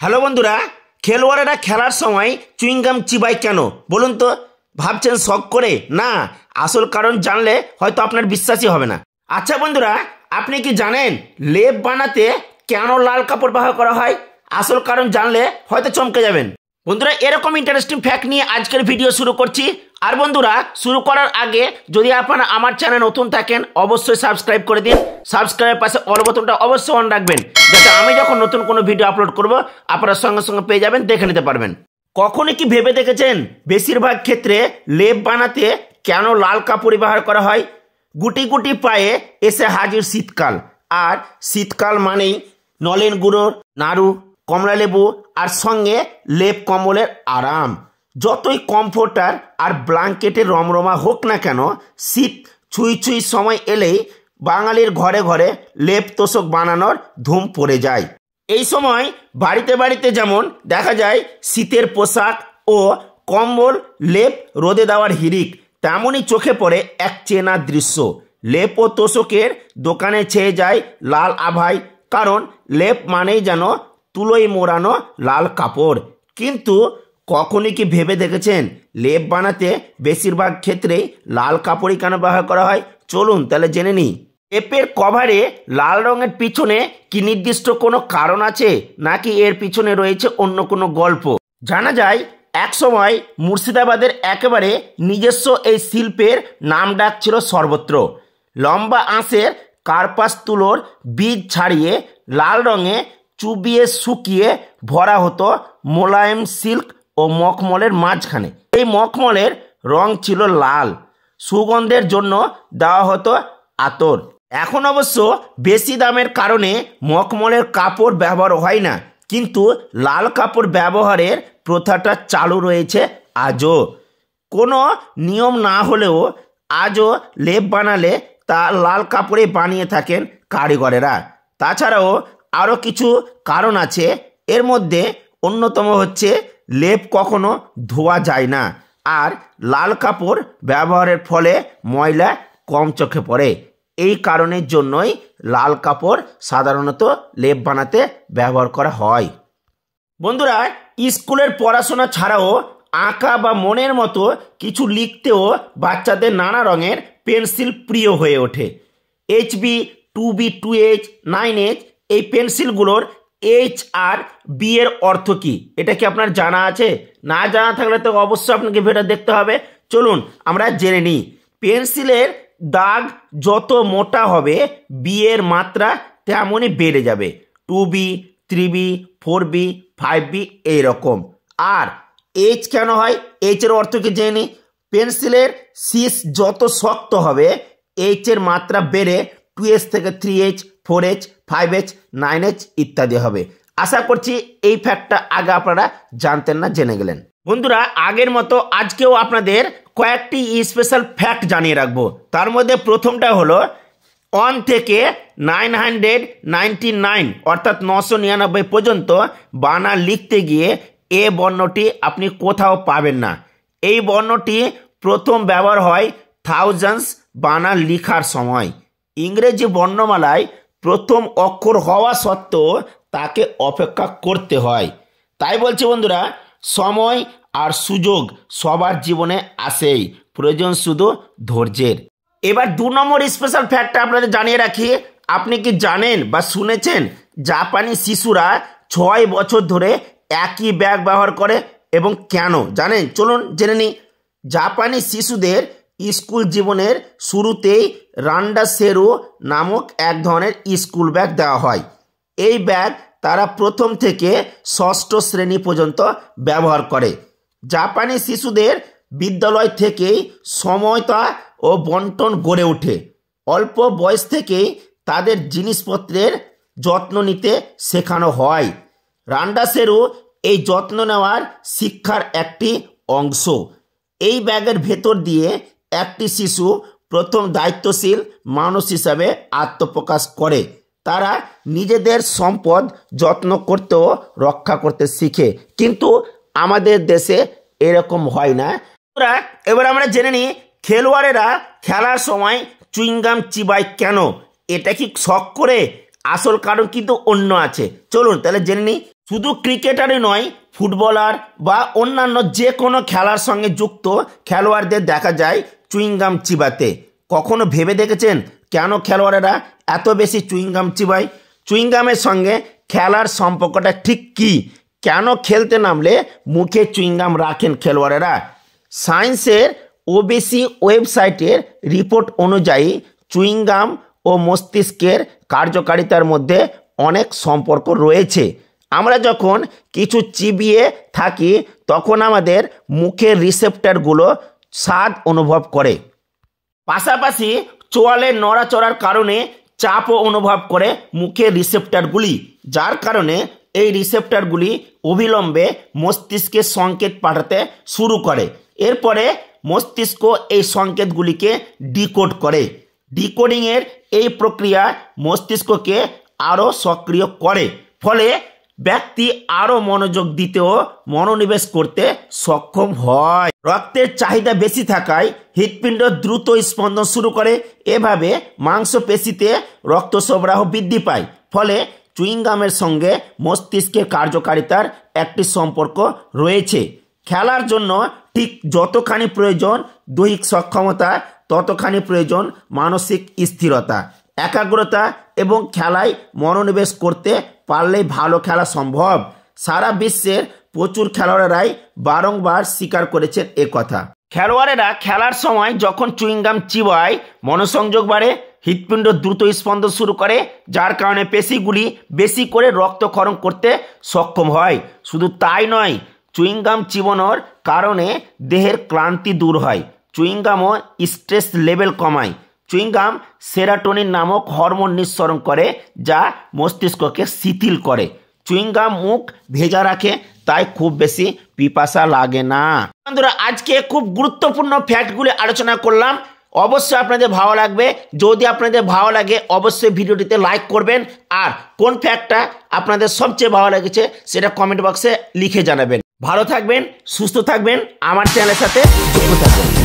Hello বন্ধুরা, খেলোয়াড়েরা খেলার সময় চুইংগাম চিবায় কেন বলুন তো? ভাবছেন শখ করে? না, আসল কারণ জানলে হয়তো আপনার বিশ্বাসই হবে না। আচ্ছা বন্ধুরা, আপনি কি জানেন লেপ বানাতে কেন লাল কাপড় ব্যবহার করা হয়? আসল কারণ জানলে হয়তো চমকে যাবেন। বন্ধুরা, এরকম ইন্টারেস্টিং ফ্যাক্ট নিয়ে আজকের ভিডিও শুরু করছি। আর বন্ধুরা, শুরু করার আগে যদি আপনারা আমার চ্যানেল নতুন থাকেন অবশ্যই সাবস্ক্রাইব করে দিন। সাবস্ক্রাইবের পাশে অল বাটনটা অবশ্যই অন রাখবেন, যাতে আমি যখন নতুন কোনো ভিডিও আপলোড করব আপনারা সঙ্গে সঙ্গে পেয়ে যাবেন, দেখে নিতে পারবেন। কখনো কি ভেবে দেখেছেন বেশিরভাগ ক্ষেত্রে লেপ বানাতে কেন লাল কাপড় ব্যবহার করা হয়? গুটি গুটি পায়ে এসে হাজির শীতকাল, আর শীতকাল মানেই নলেন গুঁড়ো, নাড়ু, কমলা লেবু আর সঙ্গে লেপ কম্বলের আরাম। যতই কমফোর্টার আর ব্ল্যাঙ্কেটের রমরমা হোক না কেন, শীত ছুঁই ছুঁই সময় এলেই বাঙালির ঘরে ঘরে লেপ তোষক বানানোর ধুম পড়ে যায়। এই সময় বাড়িতে বাড়িতে যেমন দেখা যায় শীতের পোশাক ও কম্বল, লেপ রোদে দেওয়ার হিড়িক, তেমনই চোখে পড়ে এক চেনা দৃশ্য। লেপ ও তোষকের দোকানে ছেয়ে যায় লাল আভায়, কারণ লেপ মানেই যেন তুলোয় মোড়ানো লাল কাপড়। কিন্তু কখনই কি ভেবে দেখেছেন লেপ বানাতে বেশিরভাগ ক্ষেত্রেই লাল কাপড়ই কেন ব্যবহার করা হয়? চলুন তাহলে জেনে নিই। লেপের কভারে লাল রঙের পিছনে কি নির্দিষ্ট কোনো কারণ আছে, নাকি এর পিছনে রয়েছে অন্য কোনো গল্প? জানা যায় একসময় মুর্শিদাবাদের একেবারে নিজস্ব এই শিল্পের নাম ডাক ছিল সর্বত্র। লম্বা আঁশের কার্পাস তুলোর বীজ ছাড়িয়ে লাল রঙে চুবিয়ে শুকিয়ে ভরা হতো মোলায়েম সিল্ক ও মখমলের মাঝখানে। এই মখমলের রং ছিল লাল, সুগন্ধের জন্য দেওয়া হতো আতর। এখন অবশ্য বেশি দামের কারণে মখমলের কাপড় ব্যবহার হয় না, কিন্তু লাল কাপড় ব্যবহারের প্রথাটা চালু রয়েছে আজও। কোনো নিয়ম না হলেও আজও লেপ বানালে তা লাল কাপড়ে বানিয়ে থাকেন কারিগরেরা। তাছাড়াও আরও কিছু কারণ আছে, এর মধ্যে অন্যতম হচ্ছে লেপ কখনো ধোয়া যায় না, আর লাল কাপড় ব্যবহারের ফলে ময়লা কম চোখে পড়ে। এই কারণের জন্যই লাল কাপড় সাধারণত লেপ বানাতে ব্যবহার করা হয়। বন্ধুরা, স্কুলের পড়াশোনা ছাড়াও আঁকা বা মনের মতো কিছু লিখতেও বাচ্চাদের নানা রঙের পেন্সিল প্রিয় হয়ে ওঠে। HB, 2B, 2H, 9H এই পেন্সিলগুলোর H আর B এর অর্থ কী, এটা কি আপনার জানা আছে? না জানা থাকলে তো অবশ্যই আপনাকে ভিডিও দেখতে হবে। চলুন আমরা জেনে নিই। পেন্সিলের দাগ যত মোটা হবে B এর মাত্রা তেমনই বেড়ে যাবে। 2B, 3B, 4B, 5B এইরকম। আর H কেন হয়? H এর অর্থ কি জেনে নিই। পেন্সিলের শীষ যত শক্ত হবে H এর মাত্রা বেড়ে 2H থেকে 3H, 4H, 5H, 9H ইত্যাদি হবে। আশা করছি এই ফ্যাক্টটা আগে আপনারা জানতেন না, জেনে গেলেন। বন্ধুরা, আগের মতো আজকেও আপনাদের কয়েকটি স্পেশাল ফ্যাক্ট জানিয়ে রাখবো। তার মধ্যে প্রথমটা হলো 1 থেকে 999 অর্থাৎ 999 পর্যন্ত বানান লিখতে গিয়ে এ বর্ণটি আপনি কোথাও পাবেন না। এই বর্ণটি প্রথম ব্যবহার হয় থাউজেন্ডস বানান লিখার সময়। ইংরেজি বর্ণমালায় প্রথম অক্ষর হওয়া সত্ত্বেও তাকে অপেক্ষা করতে হয়। তাই বলছি বন্ধুরা, সময় আর সুযোগ সবার জীবনে আসেই, প্রয়োজন শুধু ধৈর্যের। এবার 2 নম্বর স্পেশাল ফ্যাক্টটা আপনাদের জানিয়ে রাখি। আপনি কি জানেন বা শুনেছেন জাপানি শিশুরা 6 বছর ধরে একই ব্যাগ ব্যবহার করে এবং কেন জানেন? চলুন জেনে নিই। জাপানি শিশুদের স্কুল জীবনের শুরুতেই রান্ডাসেরু নামক এক ধরনের স্কুল ব্যাগ দেওয়া হয়। এই ব্যাগ তারা প্রথম থেকে 6ষ্ঠ শ্রেণী পর্যন্ত ব্যবহার করে। জাপানি শিশুদের বিদ্যালয় থেকেই সময়তা ও বন্টন গড়ে ওঠে। অল্প বয়স থেকেই তাদের জিনিসপত্রের যত্ন নিতে শেখানো হয়। রান্ডাসেরু এই যত্ন নেওয়ার শিক্ষার একটি অংশ। এই ব্যাগের ভেতর দিয়ে একটি শিশু প্রথম দায়িত্বশীল মানুষ হিসাবে আত্মপ্রকাশ করে। তারা নিজেদের সম্পদ যত্ন করতেও রক্ষা করতে শিখে, কিন্তু আমাদের দেশে এরকম হয় না। এবার আমরা জেনে নিই খেলোয়াড়েরা খেলার সময় চুইংগাম চিবায় কেন। এটা কি শখ করে? আসল কারণ কিন্তু অন্য আছে। চলুন তাহলে জেনে নিই। শুধু ক্রিকেটারই নয়, ফুটবলার বা অন্যান্য যে কোনো খেলার সঙ্গে যুক্ত খেলোয়াড়দের দেখা যায় চুইংগাম চিবাতে। কখনো ভেবে দেখেছেন কেন খেলোয়াড়েরা এত বেশি চুইংগাম চিবায়? চুইংগামের সঙ্গে খেলার সম্পর্কটা ঠিক কী? কেন খেলতে নামলে মুখে চুইংগাম রাখেন খেলোয়াড়েরা? সায়েন্সের ওবিসি ওয়েবসাইটের রিপোর্ট অনুযায়ী চুইংগাম ও মস্তিষ্কের কার্যকারিতার মধ্যে অনেক সম্পর্ক রয়েছে। আমরা যখন কিছু চিবিয়ে থাকি তখন আমাদের মুখের রিসেপ্টরগুলো স্বাদ অনুভব করে, পাশাপাশি চোয়ালের নড়াচড়ার কারণে চাপও অনুভব করে মুখের রিসেপ্টরগুলি, যার কারণে এই রিসেপ্টরগুলি অবিলম্বে মস্তিষ্কে সংকেত পাঠাতে শুরু করে। এরপরে মস্তিষ্ক এই সংকেতগুলিকে ডিকোড করে। ডিকোডিংয়ের এই প্রক্রিয়া মস্তিষ্ককে আরও সক্রিয় করে, ফলে ব্যক্তি আরও মনোযোগ দিতেও মনোনিবেশ করতে সক্ষম হয়। রক্তের চাহিদা বেশি থাকায় হৃৎপিণ্ড দ্রুত স্পন্দন শুরু করে। এভাবে মাংসপেশিতে রক্ত সরবরাহ বৃদ্ধি পায়, ফলে চুইংগামের সঙ্গে মস্তিষ্কের কার্যকারিতার একটি সম্পর্ক রয়েছে। খেলার জন্য ঠিক যতখানি প্রয়োজন দৈহিক সক্ষমতা, ততখানি প্রয়োজন মানসিক স্থিরতা, একাগ্রতা এবং খেলায় মনোনিবেশ করতে পারলেই ভালো খেলা সম্ভব। সারা বিশ্বের প্রচুর খেলোয়াড়েরাই বারংবার স্বীকার করেছেন কথা। খেলোয়াড়েরা খেলার সময় যখন চুইংগাম চিবায় মনোসংযোগ বাড়ে, হৃৎপিণ্ড দ্রুত স্পন্দন শুরু করে, যার কারণে পেশিগুলি বেশি করে রক্তক্ষরণ করতে সক্ষম হয়। শুধু তাই নয়, চুইংগাম চিবানোর কারণে দেহের ক্লান্তি দূর হয়। চুইংগামও স্ট্রেস লেভেল কমায়। চুইংগাম সেরাটোনিন নামক হরমোন নিঃসরণ করে, যা মস্তিষ্ককে শিথিল করে। চুইংগাম মুখ ভেজা রাখে, তাই খুব বেশি পিপাসা লাগে না। বন্ধুরা, আজকে খুব গুরুত্বপূর্ণ ফ্যাক্টগুলি আলোচনা করলাম। অবশ্যই আপনাদের ভালো লাগবে। যদি আপনাদের ভালো লাগে অবশ্যই ভিডিওটিতে লাইক করবেন, আর কোন ফ্যাক্টটা আপনাদের সবচেয়ে ভালো লেগেছে সেটা কমেন্ট বক্সে লিখে জানাবেন। ভালো থাকবেন, সুস্থ থাকবেন, আমার চ্যানেলের সাথে যুক্ত থাকবেন।